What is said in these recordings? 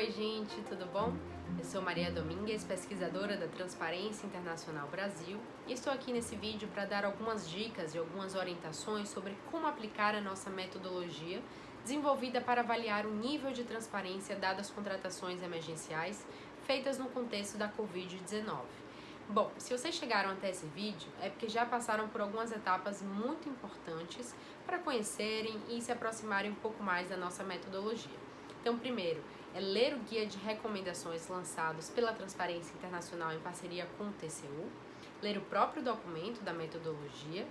Oi gente, tudo bom? Eu sou Maria Domingues, pesquisadora da Transparência Internacional Brasil, e estou aqui nesse vídeo para dar algumas dicas e algumas orientações sobre como aplicar a nossa metodologia desenvolvida para avaliar o nível de transparência dadas as contratações emergenciais feitas no contexto da Covid-19. Bom, se vocês chegaram até esse vídeo, é porque já passaram por algumas etapas muito importantes para conhecerem e se aproximarem um pouco mais da nossa metodologia. Então, primeiro, é ler o guia de recomendações lançados pela Transparência Internacional em parceria com o TCU, ler o próprio documento da metodologia,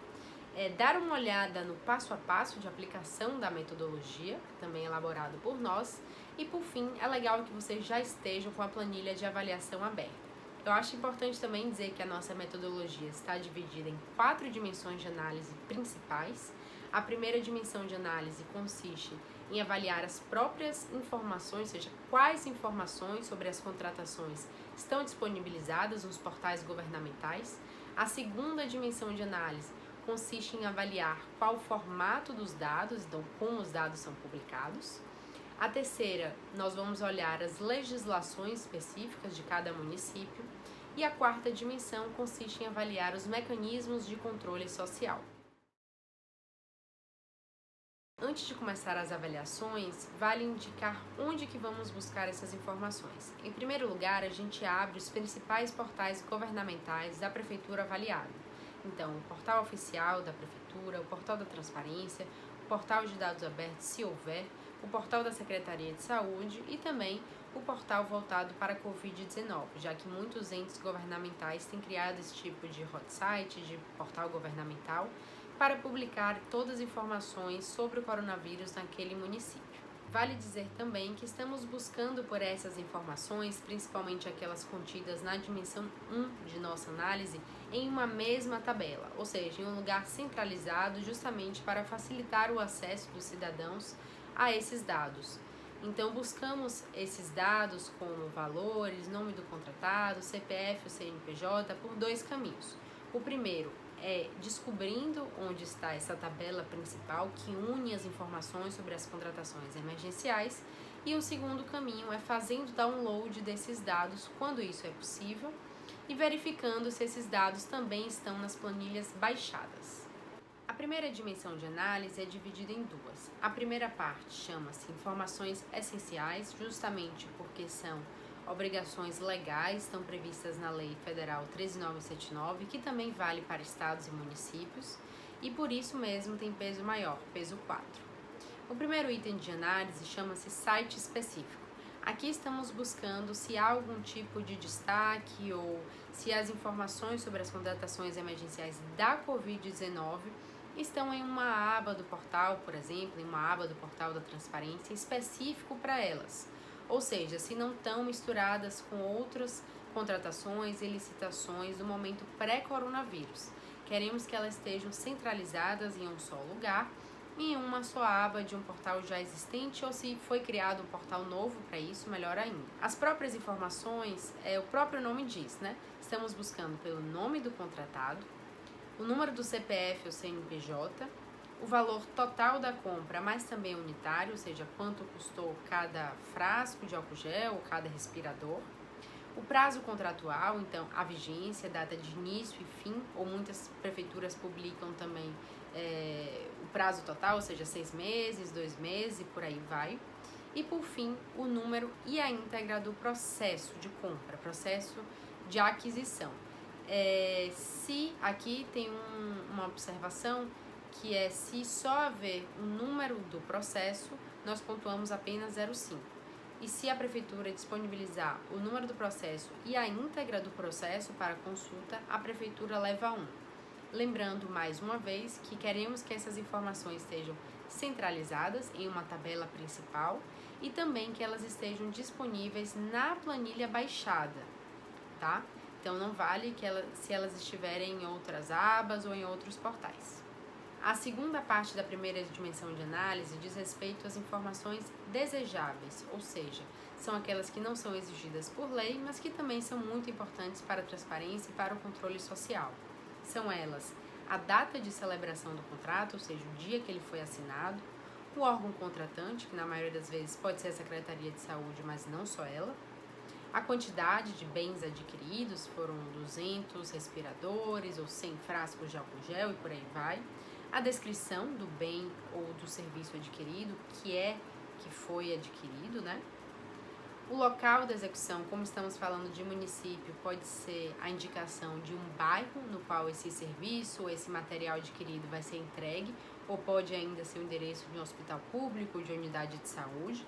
dar uma olhada no passo a passo de aplicação da metodologia, também elaborado por nós, e por fim, é legal que vocês já estejam com a planilha de avaliação aberta. Eu acho importante também dizer que a nossa metodologia está dividida em 4 dimensões de análise principais. A primeira dimensão de análise consiste em avaliar as próprias informações, ou seja, quais informações sobre as contratações estão disponibilizadas nos portais governamentais. A segunda dimensão de análise consiste em avaliar qual o formato dos dados, então como os dados são publicados. A terceira, nós vamos olhar as legislações específicas de cada município. E a quarta dimensão consiste em avaliar os mecanismos de controle social. Antes de começar as avaliações, vale indicar onde que vamos buscar essas informações. Em primeiro lugar, a gente abre os principais portais governamentais da Prefeitura avaliada. Então, o portal oficial da Prefeitura, o portal da Transparência, o portal de dados abertos, se houver, o portal da Secretaria de Saúde e também o portal voltado para a Covid-19, já que muitos entes governamentais têm criado esse tipo de hot site, de portal governamental, para publicar todas as informações sobre o coronavírus naquele município. Vale dizer também que estamos buscando por essas informações, principalmente aquelas contidas na dimensão 1 de nossa análise, em uma mesma tabela, ou seja, em um lugar centralizado justamente para facilitar o acesso dos cidadãos a esses dados. Então, buscamos esses dados como valores, nome do contratado, CPF ou CNPJ por 2 caminhos. O primeiro é descobrindo onde está essa tabela principal que une as informações sobre as contratações emergenciais, e o segundo caminho é fazendo download desses dados quando isso é possível e verificando se esses dados também estão nas planilhas baixadas. A primeira dimensão de análise é dividida em 2. A primeira parte chama-se informações essenciais, justamente porque são obrigações legais, estão previstas na Lei Federal 13.979, que também vale para estados e municípios, e por isso mesmo tem peso maior, peso 4. O primeiro item de análise chama-se site específico. Aqui estamos buscando se há algum tipo de destaque ou se as informações sobre as contratações emergenciais da Covid-19 estão em uma aba do portal, por exemplo, em uma aba do portal da Transparência específico para elas. Ou seja, se não estão misturadas com outras contratações e licitações do momento pré-coronavírus. Queremos que elas estejam centralizadas em um só lugar, em uma só aba de um portal já existente, ou se foi criado um portal novo para isso, melhor ainda. As próprias informações, o próprio nome diz, né? Estamos buscando pelo nome do contratado, o número do CPF ou CNPJ, o valor total da compra, mas também unitário, ou seja, quanto custou cada frasco de álcool gel ou cada respirador, o prazo contratual, então a vigência, data de início e fim, ou muitas prefeituras publicam também o prazo total, ou seja, 6 meses, 2 meses e por aí vai. E por fim, o número e a íntegra do processo de compra, processo de aquisição. Se aqui tem uma observação que é se só haver o número do processo, nós pontuamos apenas 0,5. E se a prefeitura disponibilizar o número do processo e a íntegra do processo para consulta, a prefeitura leva 1. Lembrando mais uma vez que queremos que essas informações estejam centralizadas em uma tabela principal e também que elas estejam disponíveis na planilha baixada, tá? Então não vale se elas estiverem em outras abas ou em outros portais. A segunda parte da primeira dimensão de análise diz respeito às informações desejáveis, ou seja, são aquelas que não são exigidas por lei, mas que também são muito importantes para a transparência e para o controle social. São elas a data de celebração do contrato, ou seja, o dia que ele foi assinado, o órgão contratante, que na maioria das vezes pode ser a Secretaria de Saúde, mas não só ela, a quantidade de bens adquiridos, foram 200 respiradores ou 100 frascos de álcool gel e por aí vai, a descrição do bem ou do serviço adquirido, que foi adquirido, né? O local da execução, como estamos falando de município, pode ser a indicação de um bairro no qual esse serviço ou esse material adquirido vai ser entregue, ou pode ainda ser o endereço de um hospital público, de unidade de saúde.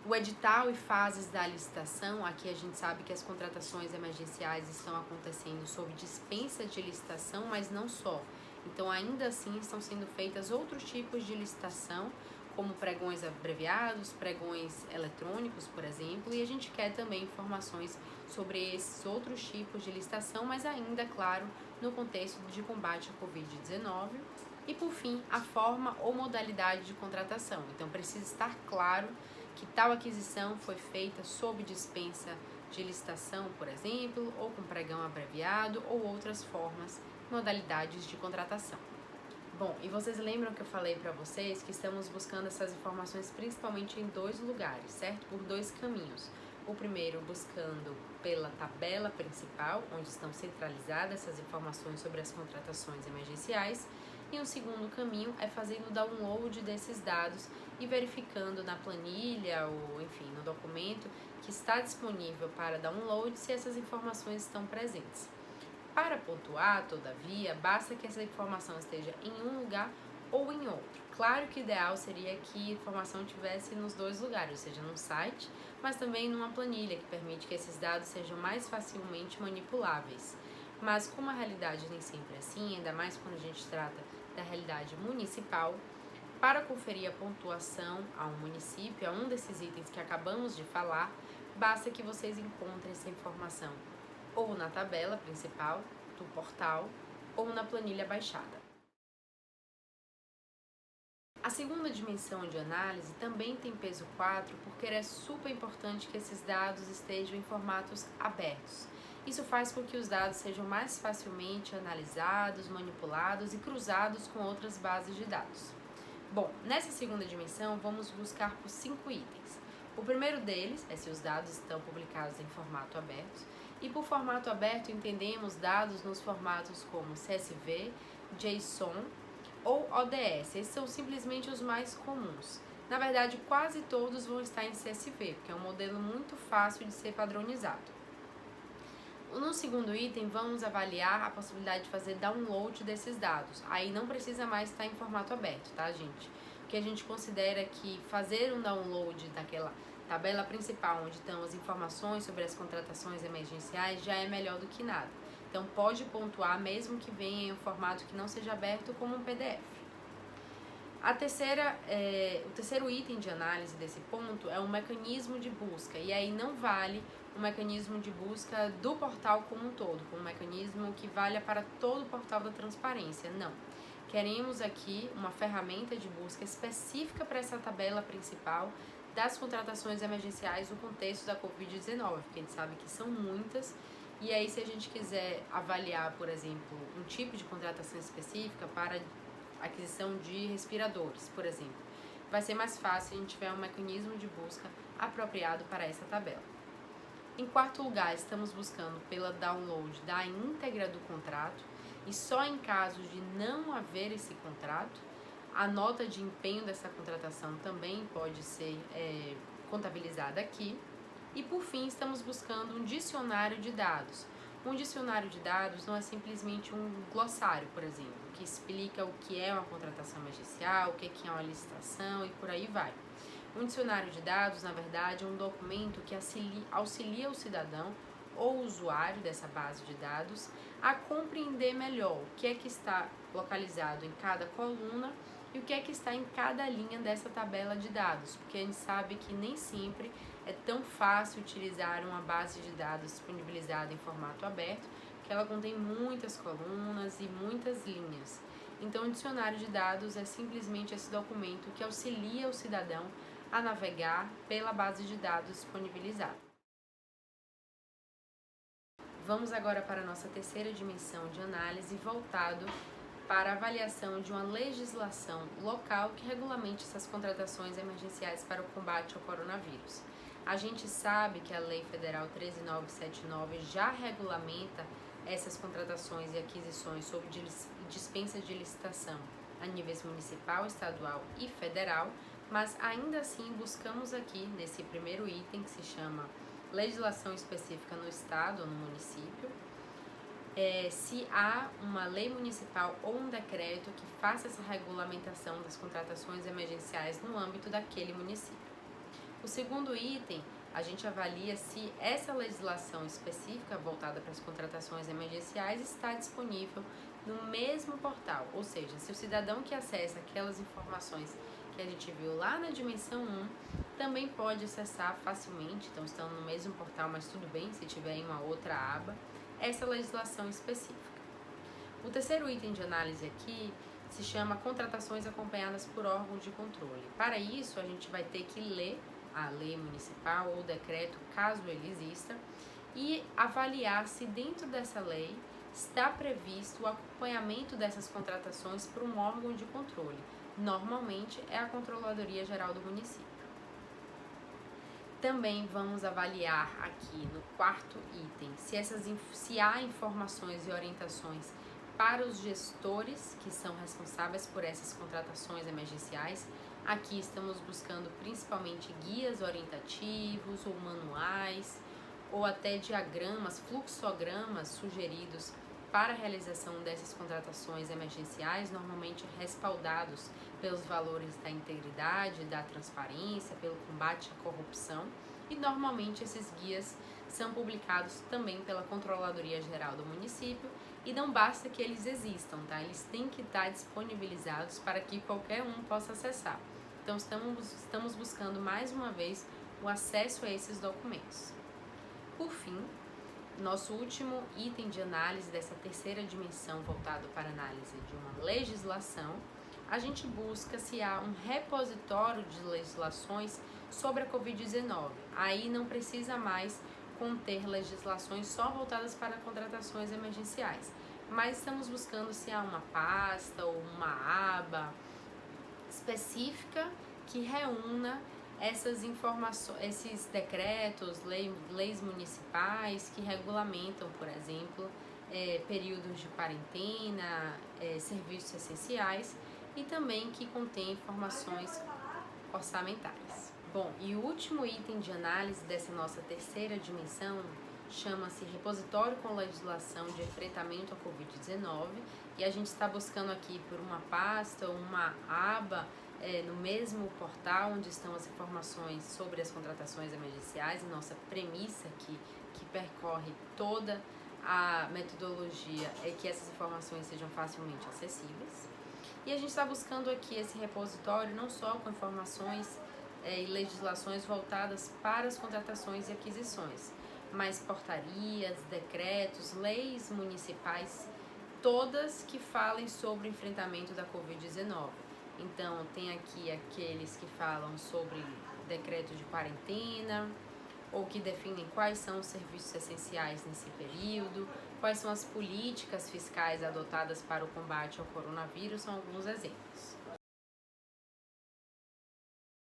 O edital e fases da licitação, aqui a gente sabe que as contratações emergenciais estão acontecendo sob dispensa de licitação, mas não só. Então, ainda assim, estão sendo feitas outros tipos de licitação, como pregões abreviados, pregões eletrônicos, por exemplo, e a gente quer também informações sobre esses outros tipos de licitação, mas ainda, claro, no contexto de combate à Covid-19. E, por fim, a forma ou modalidade de contratação. Então, precisa estar claro que tal aquisição foi feita sob dispensa de licitação, por exemplo, ou com pregão abreviado, ou outras formas, modalidades de contratação. Bom, e vocês lembram que eu falei para vocês que estamos buscando essas informações principalmente em 2 lugares, certo? Por 2 caminhos. O primeiro, buscando pela tabela principal, onde estão centralizadas essas informações sobre as contratações emergenciais. E o segundo caminho é fazendo o download desses dados e verificando na planilha ou, enfim, no documento que está disponível para download se essas informações estão presentes. Para pontuar, todavia, basta que essa informação esteja em um lugar ou em outro. Claro que o ideal seria que a informação estivesse nos 2 lugares, ou seja, num site, mas também numa planilha que permite que esses dados sejam mais facilmente manipuláveis. Mas como a realidade nem sempre é assim, ainda mais quando a gente trata da realidade municipal, para conferir a pontuação a um município, a um desses itens que acabamos de falar, basta que vocês encontrem essa informação ou na tabela principal do portal ou na planilha baixada. A segunda dimensão de análise também tem peso 4 porque é super importante que esses dados estejam em formatos abertos. Isso faz com que os dados sejam mais facilmente analisados, manipulados e cruzados com outras bases de dados. Bom, nessa segunda dimensão vamos buscar por 5 itens. O primeiro deles é se os dados estão publicados em formato aberto. E por formato aberto entendemos dados nos formatos como CSV, JSON ou ODS. Esses são simplesmente os mais comuns. Na verdade, quase todos vão estar em CSV, porque é um modelo muito fácil de ser padronizado. No segundo item, vamos avaliar a possibilidade de fazer download desses dados. Aí não precisa mais estar em formato aberto, tá, gente? Porque a gente considera que fazer um download daquela tabela principal, onde estão as informações sobre as contratações emergenciais, já é melhor do que nada. Então, pode pontuar, mesmo que venha em um formato que não seja aberto, como um PDF. O terceiro item de análise desse ponto é um mecanismo de busca, e aí não vale o mecanismo de busca do portal como um todo, como um mecanismo que valha para todo o portal da transparência, não. Queremos aqui uma ferramenta de busca específica para essa tabela principal das contratações emergenciais no contexto da Covid-19, porque a gente sabe que são muitas, e aí se a gente quiser avaliar, por exemplo, um tipo de contratação específica para aquisição de respiradores, por exemplo, vai ser mais fácil se a gente tiver um mecanismo de busca apropriado para essa tabela. Em quarto lugar, estamos buscando pela download da íntegra do contrato, e só em casos de não haver esse contrato, a nota de empenho dessa contratação também pode ser contabilizada aqui. E por fim, estamos buscando um dicionário de dados. Um dicionário de dados não é simplesmente um glossário, por exemplo, que explica o que é uma contratação emergencial, o que é uma licitação e por aí vai. Um dicionário de dados, na verdade, é um documento que auxilia o cidadão ou o usuário dessa base de dados a compreender melhor o que é que está localizado em cada coluna e o que é que está em cada linha dessa tabela de dados, porque a gente sabe que nem sempre é tão fácil utilizar uma base de dados disponibilizada em formato aberto, que ela contém muitas colunas e muitas linhas. Então, o dicionário de dados é simplesmente esse documento que auxilia o cidadão a navegar pela base de dados disponibilizada. Vamos agora para a nossa terceira dimensão de análise, voltado para avaliação de uma legislação local que regulamente essas contratações emergenciais para o combate ao coronavírus. A gente sabe que a Lei Federal 13.979 já regulamenta essas contratações e aquisições sob dispensa de licitação a níveis municipal, estadual e federal, mas ainda assim buscamos aqui, nesse primeiro item que se chama legislação específica no estado ou no município, se há uma lei municipal ou um decreto que faça essa regulamentação das contratações emergenciais no âmbito daquele município. O segundo item, a gente avalia se essa legislação específica voltada para as contratações emergenciais está disponível no mesmo portal, ou seja, se o cidadão que acessa aquelas informações que a gente viu lá na dimensão 1 também pode acessar facilmente, então estão no mesmo portal, mas tudo bem se tiver em uma outra aba, essa legislação específica. O terceiro item de análise aqui se chama contratações acompanhadas por órgãos de controle. Para isso, a gente vai ter que ler a lei municipal ou decreto, caso ele exista, e avaliar se dentro dessa lei está previsto o acompanhamento dessas contratações por um órgão de controle. Normalmente é a Controladoria Geral do município. Também vamos avaliar aqui no quarto item se há informações e orientações para os gestores que são responsáveis por essas contratações emergenciais. Aqui estamos buscando principalmente guias orientativos ou manuais ou até diagramas, fluxogramas sugeridos para a realização dessas contratações emergenciais, normalmente respaldados pelos valores da integridade, da transparência, pelo combate à corrupção, e normalmente esses guias são publicados também pela Controladoria Geral do município, e não basta que eles existam, tá? Eles têm que estar disponibilizados para que qualquer um possa acessar. Então estamos buscando mais uma vez o acesso a esses documentos. Por fim, nosso último item de análise dessa terceira dimensão voltado para a análise de uma legislação, a gente busca se há um repositório de legislações sobre a Covid-19. Aí não precisa mais conter legislações só voltadas para contratações emergenciais, mas estamos buscando se há uma pasta ou uma aba específica que reúna essas informações, esses decretos, leis municipais que regulamentam, por exemplo, períodos de quarentena, serviços essenciais e também que contém informações orçamentárias. Bom, e o último item de análise dessa nossa terceira dimensão chama-se Repositório com Legislação de Enfrentamento à Covid-19 e a gente está buscando aqui por uma pasta ou uma aba no mesmo portal onde estão as informações sobre as contratações emergenciais e nossa premissa que percorre toda a metodologia é que essas informações sejam facilmente acessíveis. E a gente está buscando aqui esse repositório não só com informações e legislações voltadas para as contratações e aquisições, mas portarias, decretos, leis municipais, todas que falem sobre o enfrentamento da Covid-19. Então, tem aqui aqueles que falam sobre decreto de quarentena, ou que definem quais são os serviços essenciais nesse período, quais são as políticas fiscais adotadas para o combate ao coronavírus, são alguns exemplos.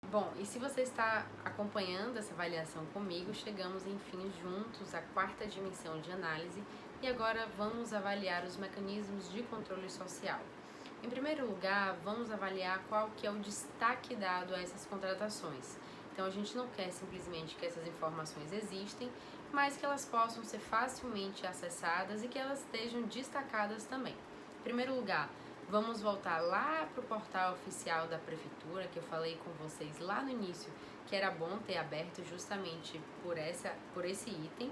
Bom, e se você está acompanhando essa avaliação comigo, chegamos enfim juntos à quarta dimensão de análise e agora vamos avaliar os mecanismos de controle social. Em primeiro lugar, vamos avaliar qual que é o destaque dado a essas contratações. Então, a gente não quer simplesmente que essas informações existem, mas que elas possam ser facilmente acessadas e que elas estejam destacadas também. Em primeiro lugar, vamos voltar lá para o portal oficial da Prefeitura, que eu falei com vocês lá no início, que era bom ter aberto justamente por esse item.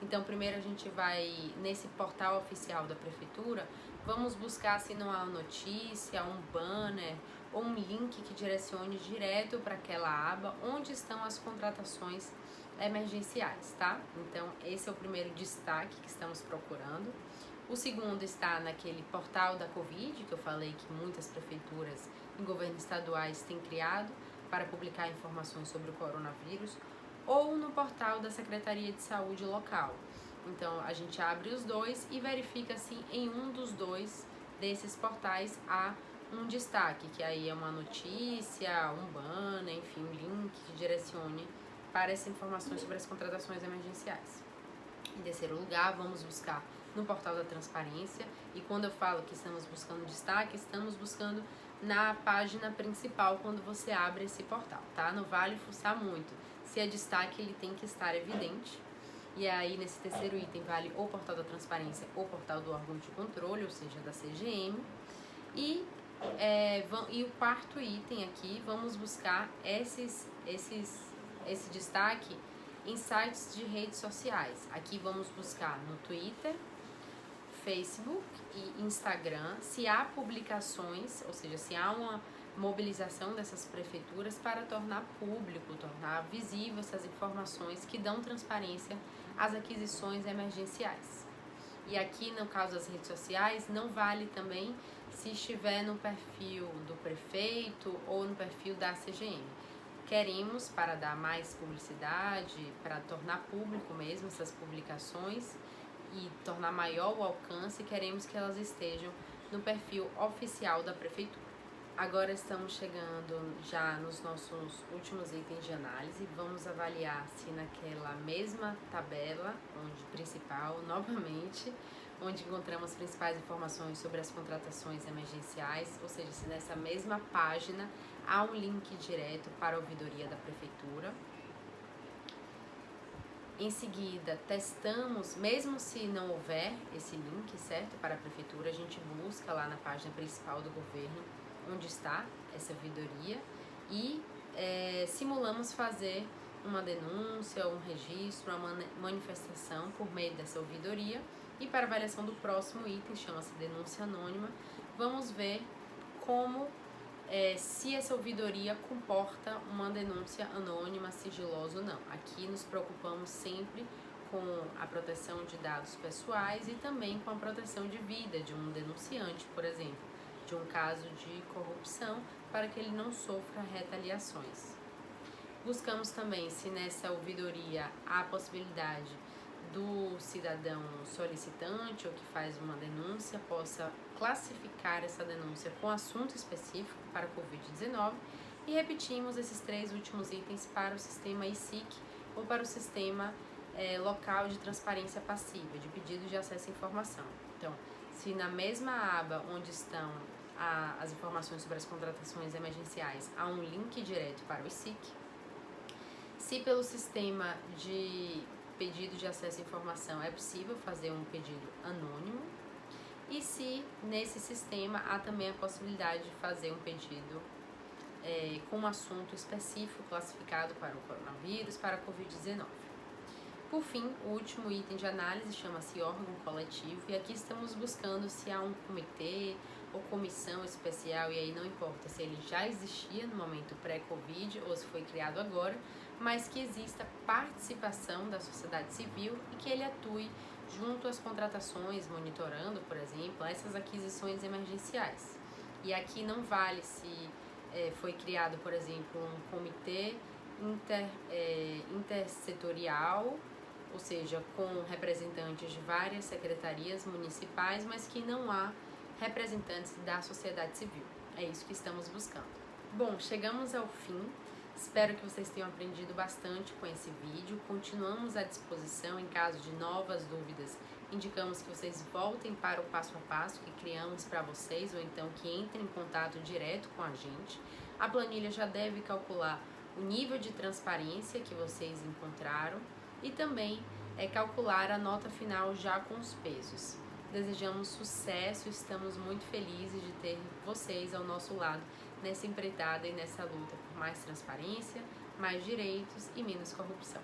Então, primeiro a gente vai nesse portal oficial da Prefeitura, vamos buscar se não há uma notícia, um banner ou um link que direcione direto para aquela aba onde estão as contratações emergenciais, tá? Então, esse é o primeiro destaque que estamos procurando. O segundo está naquele portal da Covid, que eu falei que muitas prefeituras e governos estaduais têm criado para publicar informações sobre o coronavírus, ou no portal da Secretaria de Saúde local. Então, a gente abre os dois e verifica se em um dos dois desses portais há um destaque, que aí é uma notícia, um banner, enfim, um link que direcione para essas informações sobre as contratações emergenciais. Em terceiro lugar, vamos buscar no portal da transparência, e quando eu falo que estamos buscando destaque, estamos buscando na página principal quando você abre esse portal, tá? Não vale fuçar muito. Se é destaque, ele tem que estar evidente. E aí, nesse terceiro item, vale o portal da transparência ou portal do órgão de controle, ou seja, da CGM. E o quarto item aqui, vamos buscar esse destaque em sites de redes sociais. Aqui vamos buscar no Twitter, Facebook e Instagram, se há publicações, ou seja, se há uma mobilização dessas prefeituras para tornar público, tornar visível essas informações que dão transparência às aquisições emergenciais. E aqui, no caso das redes sociais, não vale também se estiver no perfil do prefeito ou no perfil da CGM. Queremos, para dar mais publicidade, para tornar público mesmo essas publicações e tornar maior o alcance, queremos que elas estejam no perfil oficial da prefeitura. Agora estamos chegando já nos nossos últimos itens de análise. Vamos avaliar se naquela mesma tabela, principal, novamente, onde encontramos as principais informações sobre as contratações emergenciais, ou seja, se nessa mesma página há um link direto para a ouvidoria da prefeitura. Em seguida, testamos, mesmo se não houver esse link, certo, para a prefeitura, a gente busca lá na página principal do governo onde está essa ouvidoria e simulamos fazer uma denúncia, um registro, uma manifestação por meio dessa ouvidoria. E para avaliação do próximo item, chama-se denúncia anônima, vamos ver como se essa ouvidoria comporta uma denúncia anônima, sigilosa ou não. Aqui nos preocupamos sempre com a proteção de dados pessoais e também com a proteção de vida de um denunciante, por exemplo, de um caso de corrupção, para que ele não sofra retaliações. Buscamos também se nessa ouvidoria há a possibilidade do cidadão solicitante ou que faz uma denúncia possa classificar essa denúncia com assunto específico para a Covid-19 e repetimos esses três últimos itens para o sistema ISIC ou para o sistema local de transparência passiva, de pedido de acesso à informação. Então, se na mesma aba onde estão as informações sobre as contratações emergenciais há um link direto para o ISIC, se pelo sistema de pedido de acesso à informação é possível fazer um pedido anônimo e se nesse sistema há também a possibilidade de fazer um pedido com um assunto específico classificado para o coronavírus, para a Covid-19. Por fim, o último item de análise chama-se órgão coletivo e aqui estamos buscando se há um comitê ou comissão especial, e aí não importa se ele já existia no momento pré-Covid ou se foi criado agora, mas que exista participação da sociedade civil e que ele atue junto às contratações, monitorando, por exemplo, essas aquisições emergenciais. E aqui não vale se foi criado, por exemplo, um comitê intersetorial, ou seja, com representantes de várias secretarias municipais, mas que não há representantes da sociedade civil. É isso que estamos buscando. Bom, chegamos ao fim. Espero que vocês tenham aprendido bastante com esse vídeo. Continuamos à disposição em caso de novas dúvidas. Indicamos que vocês voltem para o passo a passo que criamos para vocês ou então que entrem em contato direto com a gente. A planilha já deve calcular o nível de transparência que vocês encontraram e também calcular a nota final já com os pesos. Desejamos sucesso, estamos muito felizes de ter vocês ao nosso lado nessa empreitada e nessa luta por mais transparência, mais direitos e menos corrupção.